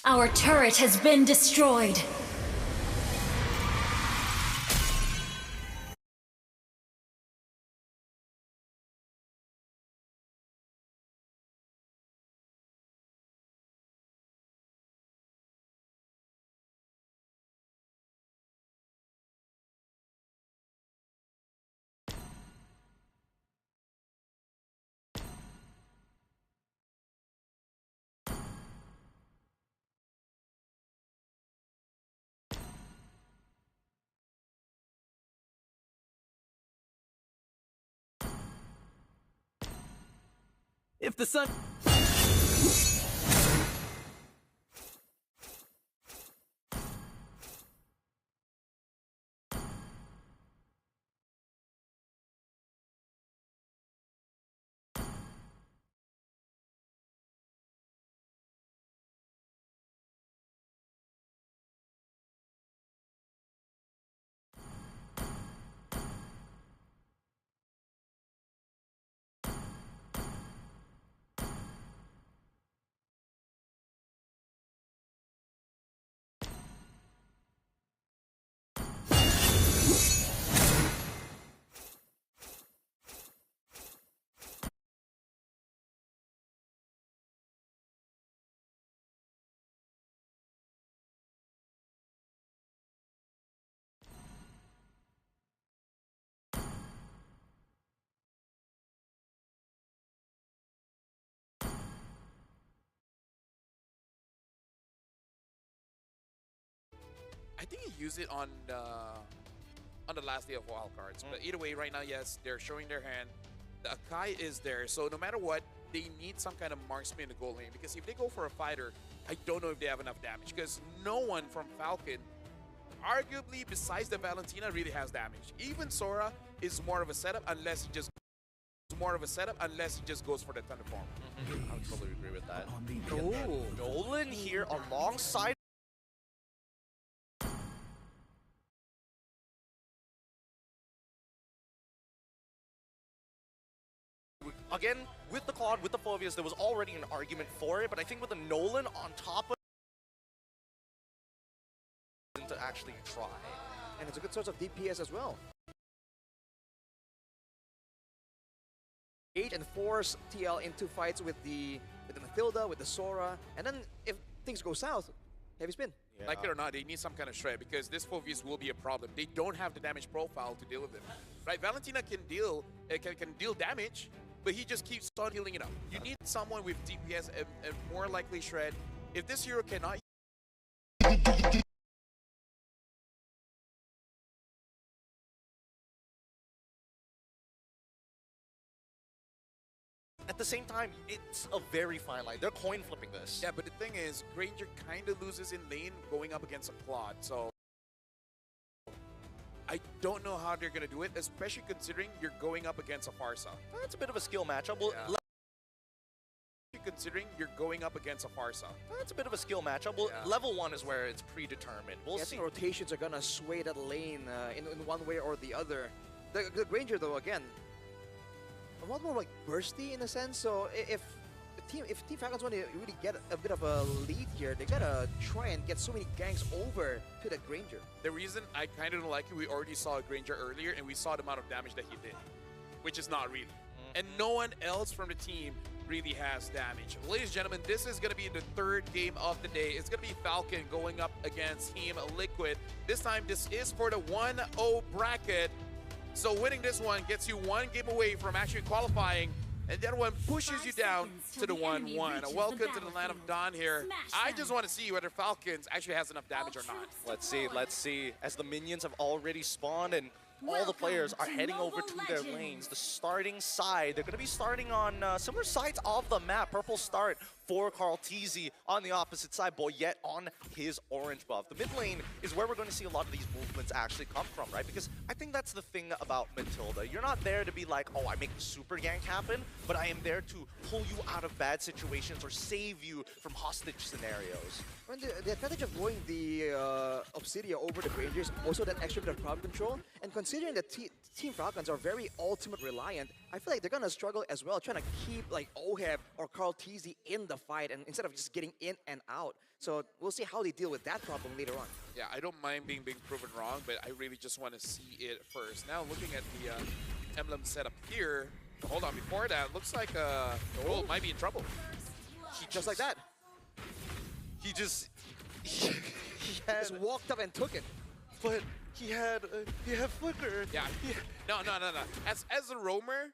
Our turret has been destroyed. If the sun... I think he used it on the last day of wildcards. But either way, right now, yes, they're showing their hand. The Akai is there, so no matter what, they need some kind of marksman in the goal lane. Because if they go for a fighter, I don't know if they have enough damage. Because no one from Falcon, arguably besides the Valentina, really has damage. Even Sora is more of a setup unless he just goes for the Thunderform. I would totally agree with that. Oh, Nolan here alongside. Again, with the Claude, with the Phoveus, there was already an argument for it, but I think with the Nolan on top of it, to actually try. And it's a good source of DPS as well. 8 and force TL into fights with the Mathilda, with the Sora, and then if things go south, heavy spin. Yeah. Like it or not, they need some kind of shred because this Phoveus will be a problem. They don't have the damage profile to deal with it. Right? Valentina can deal damage, but he just keeps on healing it up. You need someone with DPS and more likely shred. If this hero cannot... At the same time, it's a very fine line. They're coin flipping this. Yeah, but the thing is, Granger kind of loses in lane going up against a Claude, so... I don't know how they're going to do it, especially considering you're going up against a Pharsa. That's a bit of a skill matchup. Well, yeah. Considering you're going up against a Pharsa. That's a bit of a skill matchup. Well, yeah. Level 1 is where it's predetermined. We'll see. I think rotations are going to sway that lane in one way or the other. The Granger, though, again, a lot more like bursty in a sense. So if Team Falcons want to really get a bit of a lead here, they gotta try and get so many ganks over to that Granger. The reason I kind of don't like it, we already saw a Granger earlier, and we saw the amount of damage that he did, which is not really. And no one else from the team really has damage. Ladies and gentlemen, this is going to be the third game of the day. It's going to be Falcon going up against Team Liquid. This time, this is for the 1-0 bracket. So winning this one gets you one game away from actually qualifying, and that one pushes you down to the 1-1. Welcome to the land of Dawn here. I just want to see whether Falcons actually has enough damage or not. Let's see. As the minions have already spawned and all the players are heading over to their lanes. The starting side, they're going to be starting on similar sides of the map. Purple start for Karl'Tezi on the opposite side, Boyette on his orange buff. The mid lane is where we're going to see a lot of these movements actually come from, right? Because I think that's the thing about Matilda. You're not there to be like, oh, I make a super gank happen, but I am there to pull you out of bad situations or save you from hostage scenarios. And the advantage of going the Obsidia over the Rangers, also that extra bit of crowd control, and considering that Team Falcons are very ultimate reliant, I feel like they're gonna struggle as well, trying to keep like Oheb or Carl Teasy in the fight, and instead of just getting in and out. So we'll see how they deal with that problem later on. Yeah, I don't mind being proven wrong, but I really just want to see it first. Now, looking at the emblem setup here, hold on, before that, looks like Gold might be in trouble. Just like that. He just he had, Just walked up and took it. but he had flicker. Yeah, no. As a roamer,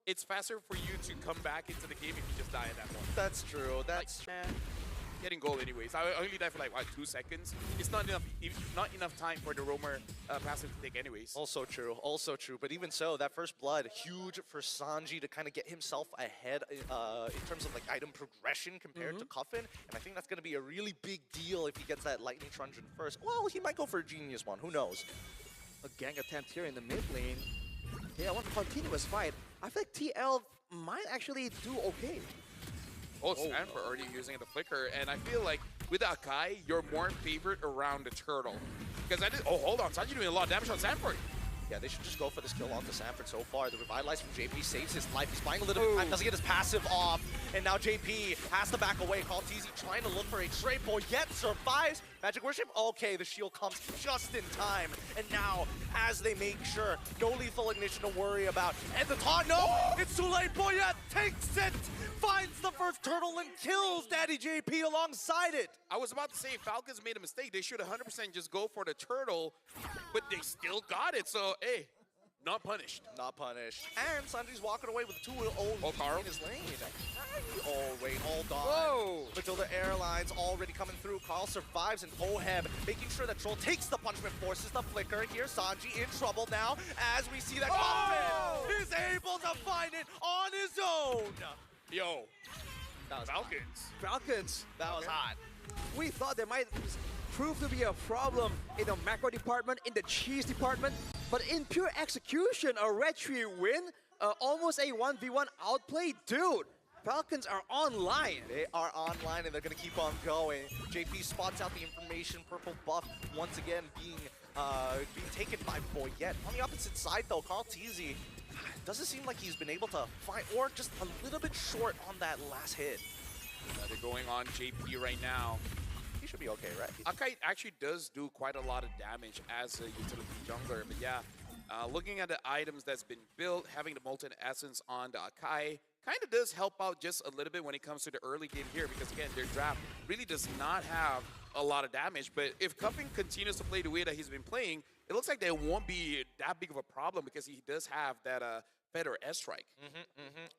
it's faster for you to come back into the game if you just die at that point. That's true. That's true. Getting gold anyways. I only die for like, what, 2 seconds? It's not enough time for the roamer passive to take anyways. Also true, also true. But even so, that first blood, huge for Sanji to kind of get himself ahead in terms of like item progression compared to Coffin. And I think that's going to be a really big deal if he gets that Lightning Truncheon first. Well, he might go for a Genius one, who knows? A gang attempt here in the mid lane. Yeah, I want a continuous fight. I feel like TL might actually do okay. Oh, Sanford already using the flicker, and I feel like with Akai, you're more favored around the turtle. Because oh, hold on, Sanji doing a lot of damage on Sanford. Yeah, they should just go for this kill onto Sanford so far. The Revitalize from JP saves his life. He's buying a little bit of time, doesn't get his passive off. And now JP has to back away. Call Teasy trying to look for a triple, yet survives. Magic Worship, okay, the shield comes just in time. And now, as they make sure, no lethal ignition to worry about. And the taunt, no! It's too late, Boyette takes it! Finds the first turtle and kills Daddy JP alongside it. I was about to say, Falcons made a mistake. They should 100% just go for the turtle, but they still got it. So, hey, not punished. Not punished. And Sanji's walking away with 2 own Carl. in his lane. Oh, wait, hold on. Whoa. Matilda Airlines already coming through. Carl survives, and Oheb making sure that Troll takes the punishment, forces the flicker. Here, Sanji in trouble now as we see that Coffin is able to find it on his own. Yo, That was Falcons. Falcons. That was hot. We thought there might prove to be a problem in the macro department, in the cheese department, but in pure execution, a Red Tree win, almost a 1v1 outplay. Dude, Falcons are online. They are online, and they're going to keep on going. JP spots out the information. Purple buff once again being taken by Boyette. On the opposite side, though, Carl Teasy doesn't seem like he's been able to find, or just a little bit short on that last hit. They're going on JP right now. He should be okay, right? Akai actually does do quite a lot of damage as a utility jungler, but yeah, looking at the items that's been built, having the Molten Essence on the Akai kind of does help out just a little bit when it comes to the early game here, because again, their draft really does not have a lot of damage, but if Cuffing continues to play the way that he's been playing, it looks like they won't be that big of a problem because he does have that Feder S-Strike.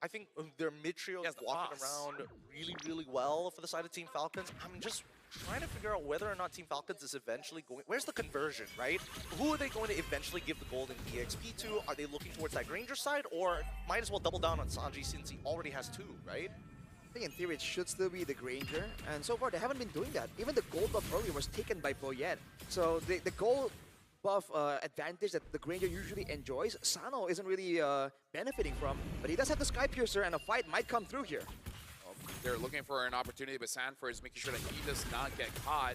I think their mid trio is walking around really, really well for the side of Team Falcons. I'm just trying to figure out whether or not Team Falcons is eventually going... Where's the conversion, right? Who are they going to eventually give the golden EXP to? Are they looking towards that Granger side, or might as well double down on Sanji since he already has 2, right? I think in theory it should still be the Granger, and so far they haven't been doing that. Even the gold buff earlier was taken by Boyette. So the gold buff advantage that the Granger usually enjoys, Sano isn't really benefiting from, but he does have the Sky Piercer, and a fight might come through here. They're looking for an opportunity, but Sanford is making sure that he does not get caught.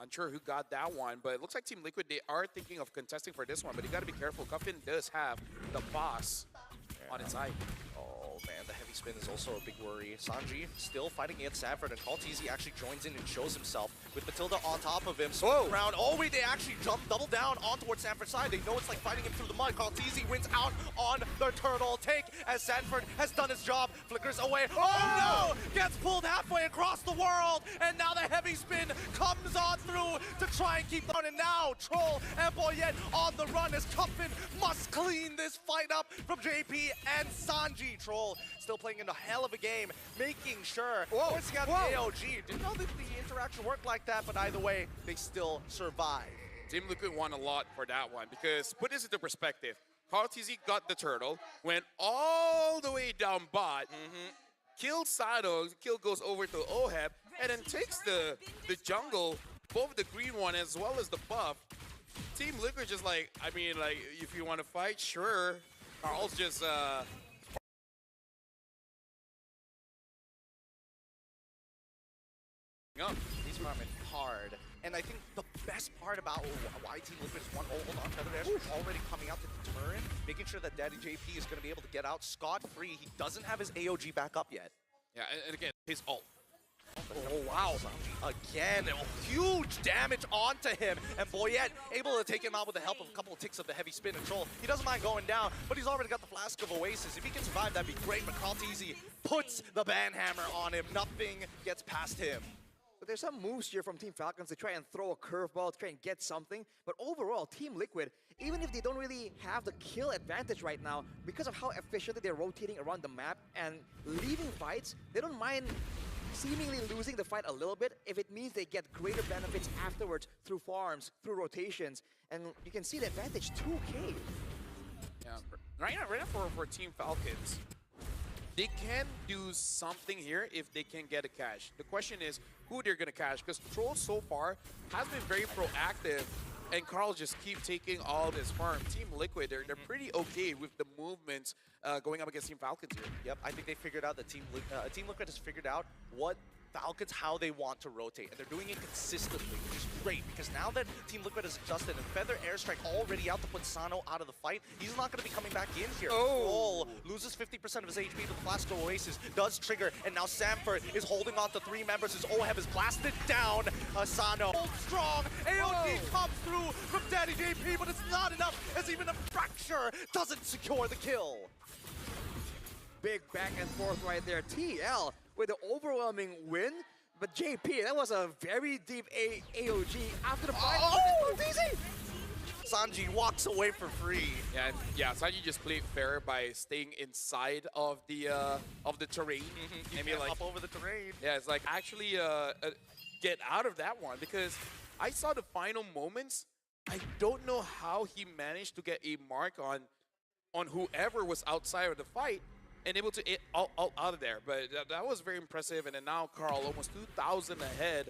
Unsure who got that one, but it looks like Team Liquid, they are thinking of contesting for this one, but you got to be careful. Cuffin does have the boss on its side. Oh man, the heavy spin is also a big worry. Sanji still fighting against Sanford, and Call Teasy actually joins in and shows himself with Matilda on top of him. So around. Oh wait, they actually double down on towards Sanford's side. They know it's like fighting him through the mud. Call Teasy wins out on the turtle take as Sanford has done his job. Flickers away. Oh no! Gets pulled halfway across the world, and now the heavy spin comes on through to try and keep on. And now Troll and Boyette on the run as Cuffin must clean this fight up from JP and Sanji. Troll still playing in a hell of a game, making sure. Forcing out the AOG. Didn't know that the interaction worked like that, but either way, they still survive. Team Liquid won a lot for that one, because put this into perspective. Carl TZ got the turtle, went all the way down bot, killed Sado, kill goes over to Oheb, and then takes the jungle, both the green one as well as the buff. Team Liquid just like, I mean, like, if you want to fight, sure. Carl's just up. He's farming hard. And I think the best part about why Team Liquid is one hold on Feather Ash is already coming out to deterrent, making sure that Daddy JP is going to be able to get out scot-free. He doesn't have his AOG back up yet. Yeah, and again, his ult. Oh, wow. Again, huge damage onto him. And Boyette able to take him out with the help of a couple of ticks of the heavy spin control. He doesn't mind going down, but he's already got the Flask of Oasis. If he can survive, that'd be great. But Karl'Teezee puts the banhammer on him. Nothing gets past him. But there's some moves here from Team Falcons to try and throw a curveball, to try and get something. But overall, Team Liquid, even if they don't really have the kill advantage right now, because of how efficiently they're rotating around the map and leaving fights, they don't mind seemingly losing the fight a little bit if it means they get greater benefits afterwards through farms, through rotations. And you can see the advantage 2K. Yeah, right now for Team Falcons, they can do something here if they can get a cash. The question is who they're going to cash, because Troll so far has been very proactive, and Carl just keep taking all this farm. Team Liquid, they're pretty okay with the movements going up against Team Falcons here. Yep, I think they figured out that Team Liquid has figured out what Falcons, how they want to rotate, and they're doing it consistently, which is great, because now that Team Liquid has adjusted and Feather Airstrike already out to put Sano out of the fight, he's not going to be coming back in here. Oh! Loses 50% of his HP to the Flask of Oasis, does trigger, and now Sanford is holding on to 3 members. His Oheb is blasted down. Sano hold strong. AOD comes through from Daddy JP, but it's not enough, as even a fracture doesn't secure the kill. Big back and forth right there. TL with the overwhelming win. But JP, that was a very deep AOG after the fight. Oh, easy! Sanji walks away for free. Yeah, and yeah, Sanji just played fair by staying inside of the terrain. And be like, up over the terrain. Yeah, it's like actually get out of that one, because I saw the final moments. I don't know how he managed to get a mark on whoever was outside of the fight and able to get all out of there. But that was very impressive. And then now Carl almost 2,000 ahead.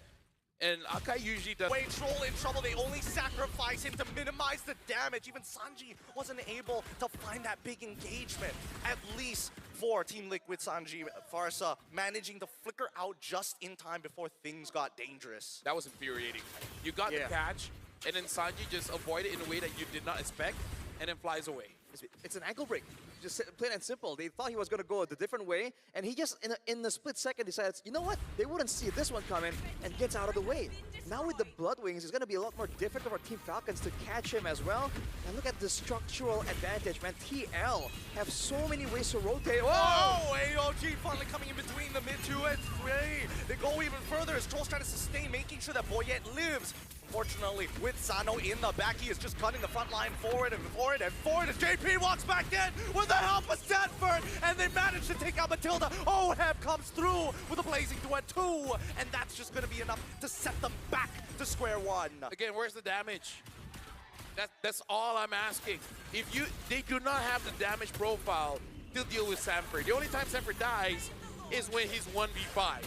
And Akai usually does. Wait, Troll in trouble. They only sacrifice him to minimize the damage. Even Sanji wasn't able to find that big engagement. At least for Team Liquid, Sanji, Pharsa managing to flicker out just in time before things got dangerous. That was infuriating. You got the catch, and then Sanji just avoided it in a way that you did not expect, and then flies away. It's an ankle break. Just plain and simple. They thought he was going to go the different way, and he just, in a split second, decides, you know what? They wouldn't see this one coming, and gets out of the way. Now with the Bloodwings, it's going to be a lot more difficult for Team Falcons to catch him as well. And look at the structural advantage, man. TL have so many ways to rotate. Oh, AOG finally coming in between the mid 2 and 3. They go even further as Troll's trying to sustain, making sure that Boyette lives. Unfortunately, with Sano in the back, he is just cutting the front line forward and forward and forward as JP walks back in with the help of Stanford, and they manage to take out Matilda. Oheb comes through with a blazing duet 2, and that's just going to be enough to set them back to square one. Again, where's the damage? That's all I'm asking. If they do not have the damage profile to deal with Sanford. The only time Sanford dies is when he's 1v5.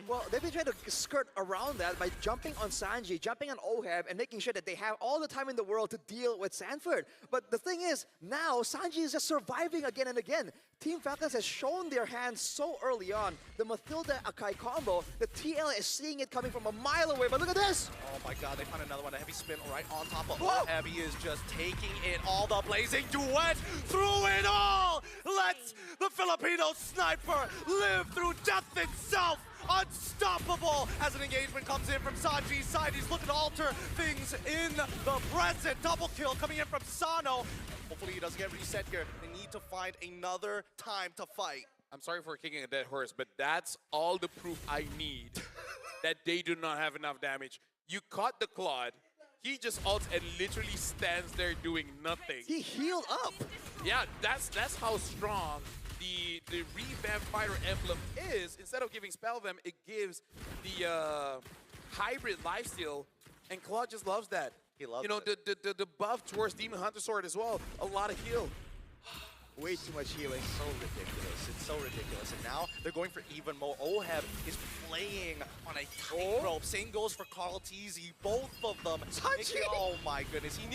Well, they've been trying to skirt around that by jumping on Sanji, jumping on Oheb, and making sure that they have all the time in the world to deal with Sanford. But the thing is, now Sanji is just surviving again and again. Team Falcons has shown their hands so early on. The Matilda-Akai combo, the TL is seeing it coming from a mile away, but look at this! Oh my god, they found another one, a heavy spin right on top of Oheb. He is just taking it all, the blazing duet through it all! Let's the Filipino sniper live through death itself! Unstoppable as an engagement comes in from Sanji's side. He's looking to alter things in the present. Double kill coming in from Sano. Hopefully he doesn't get reset here. They need to find another time to fight. I'm sorry for kicking a dead horse, but that's all the proof I need that they do not have enough damage. You caught the Claude. He just ults and literally stands there doing nothing. He healed up. Yeah, that's how strong the revamped Fire Emblem is. Instead of giving Spell Vamp, it gives the hybrid lifesteal, and Claude just loves that. He loves the buff towards Demon Hunter Sword as well. A lot of heal. Way too much healing. So ridiculous. It's so ridiculous. And now they're going for even more. Oheb is playing on a tightrope. Same goes for Karl'Teezee. Both of them. Oh my goodness. He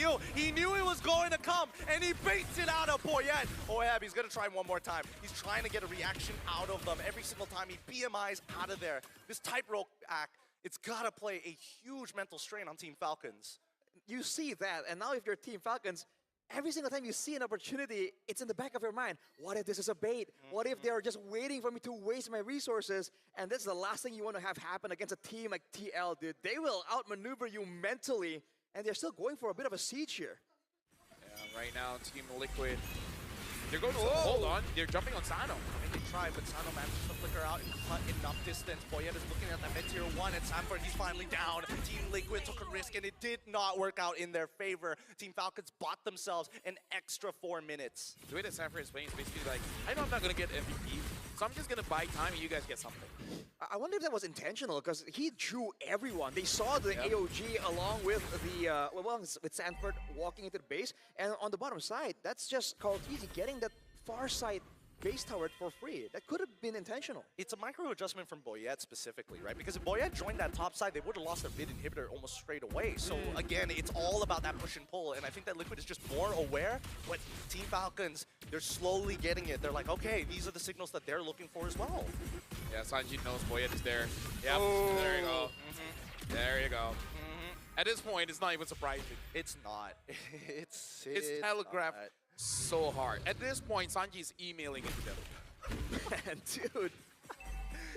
knew it was going to come, and he baits it out of Boyette. Oheb, he's going to try one more time. He's trying to get a reaction out of them. Every single time he BMIs out of there. This tightrope act It's gotta play a huge mental strain on Team Falcons. You see that, and now if you're Team Falcons, every single time you see an opportunity, it's in the back of your mind. What if this is a bait? What if they're just waiting for me to waste my resources? And that's the last thing you want to have happen against a team like TL, dude. They will outmaneuver you mentally, and they're still going for a bit of a siege here. Yeah, right now, Team Liquid, they're going to hold on. They're jumping on Sano. I mean, they tried, but Sano manages to flicker out and cut enough distance. Boyet is looking at that mid-tier 1, and Sanford, he's finally down. Team Liquid took a risk, and it did not work out in their favor. Team Falcons bought themselves an extra 4 minutes. The way that Sanford is playing is basically like, I know I'm not going to get MVP, so I'm just going to buy time and you guys get something. I wonder if that was intentional, because he drew everyone. They saw the AOG along with the with Sanford walking into the base, and on the bottom side, that's just Karl'Tezi getting that far side base tower for free. That could have been intentional. It's a micro adjustment from Boyet specifically, right? Because if Boyet joined that top side, they would have lost their mid inhibitor almost straight away. So again, it's all about that push and pull, and I think that Liquid is just more aware. But Team Falcons, they're slowly getting it. They're like, okay, these are the signals that they're looking for as well. Yeah, Sanji knows Boyet is there. Yep, there you go. There you go. At this point, it's not even surprising. It's not. It's telegraphed not. so hard. At this point, Sanji is emailing into them. Man, dude.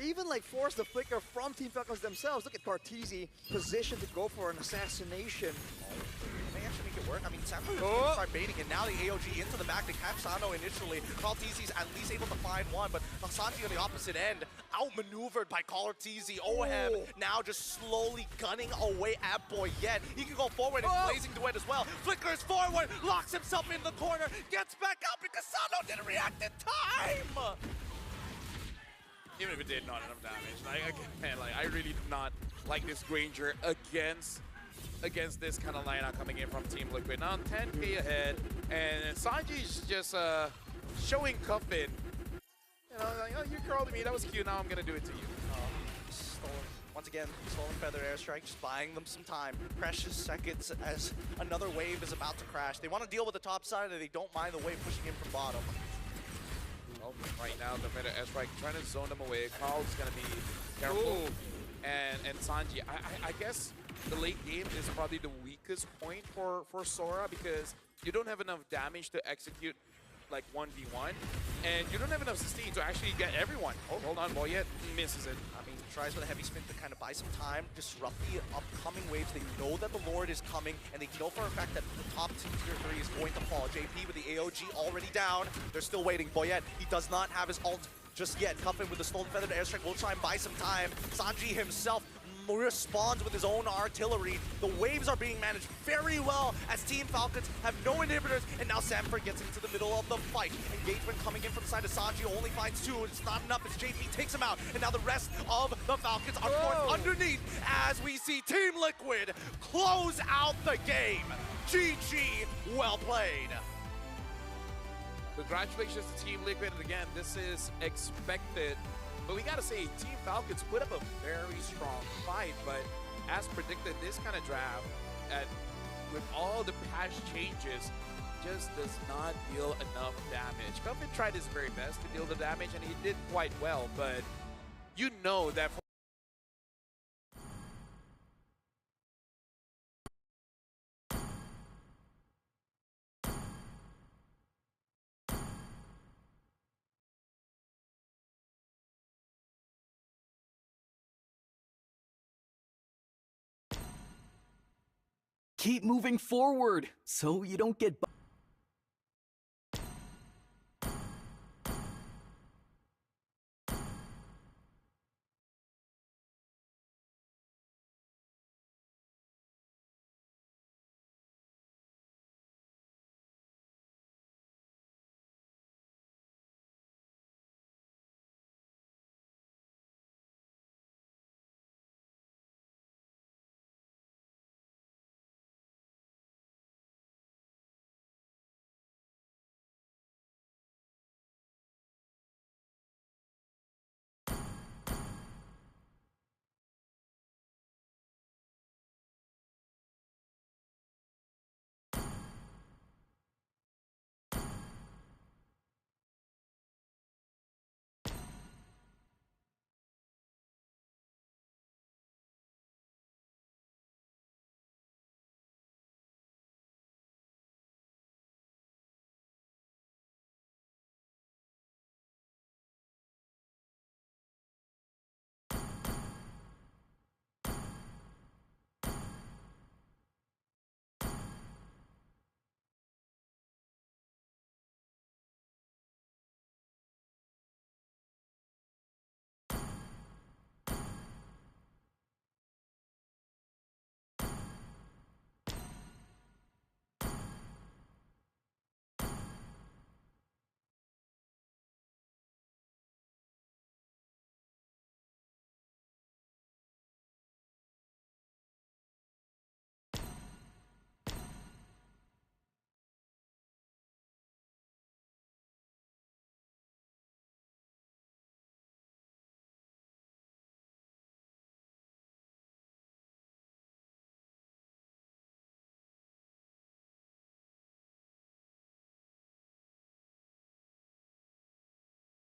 Even like force the flicker from Team Falcons themselves. Look at Karl'Tezi positioned to go for an assassination. They actually make it work. I mean, Sanford start baiting, and now the AOG into the back to catch Sano initially. Karl'Tezi's at least able to find one, but Sanji on the opposite end, outmaneuvered by Karl'Tezi. Oheb now just slowly gunning away at Boyet. He can go forward and Blazing Duet as well. Flickers forward, locks himself in the corner, gets back out because Sano didn't react in time! Even if it did not enough damage. I really do not like this Granger against this kind of lineup coming in from Team Liquid. Now 10k ahead, and Sanji's just showing Cuffin. You know, like, oh, you crawled to me, that was cute, now I'm gonna do it to you. Once again, Stolen Feather Airstrike just buying them some time. Precious seconds as another wave is about to crash. They want to deal with the top side, and they don't mind the wave pushing in from bottom. Well, right now, the Feather Airstrike trying to zone them away. Carl's gonna be careful. And Sanji, I guess the late game is probably the weakest point for Sora, because you don't have enough damage to execute like 1v1, and you don't have enough sustain to actually get everyone. Oh, hold on, Boyet misses it. I mean, tries with a heavy spin to kind of buy some time, disrupt the upcoming waves. They know that the Lord is coming, and they know for a fact that the top tier 3 is going to fall. JP with the AOG already down. They're still waiting. Boyet, he does not have his ult just yet. Cuffin with the Stolen Feathered Airstrike will try and buy some time. Sanji himself responds with his own artillery. The waves are being managed very well as Team Falcons have no inhibitors, and now Sanford gets into the middle of the fight. Engagement coming in from the side of Sanji, only finds 2. It's not enough as JP takes him out, and now the rest of the Falcons are forced underneath as we see Team Liquid close out the game. GG, well played. Congratulations to Team Liquid, and again, this is expected. But we gotta say, Team Falcons put up a very strong fight, but as predicted, this kind of draft, with all the patch changes, just does not deal enough damage. Cuffin tried his very best to deal the damage, and he did quite well, but you know that Keep moving forward so you don't get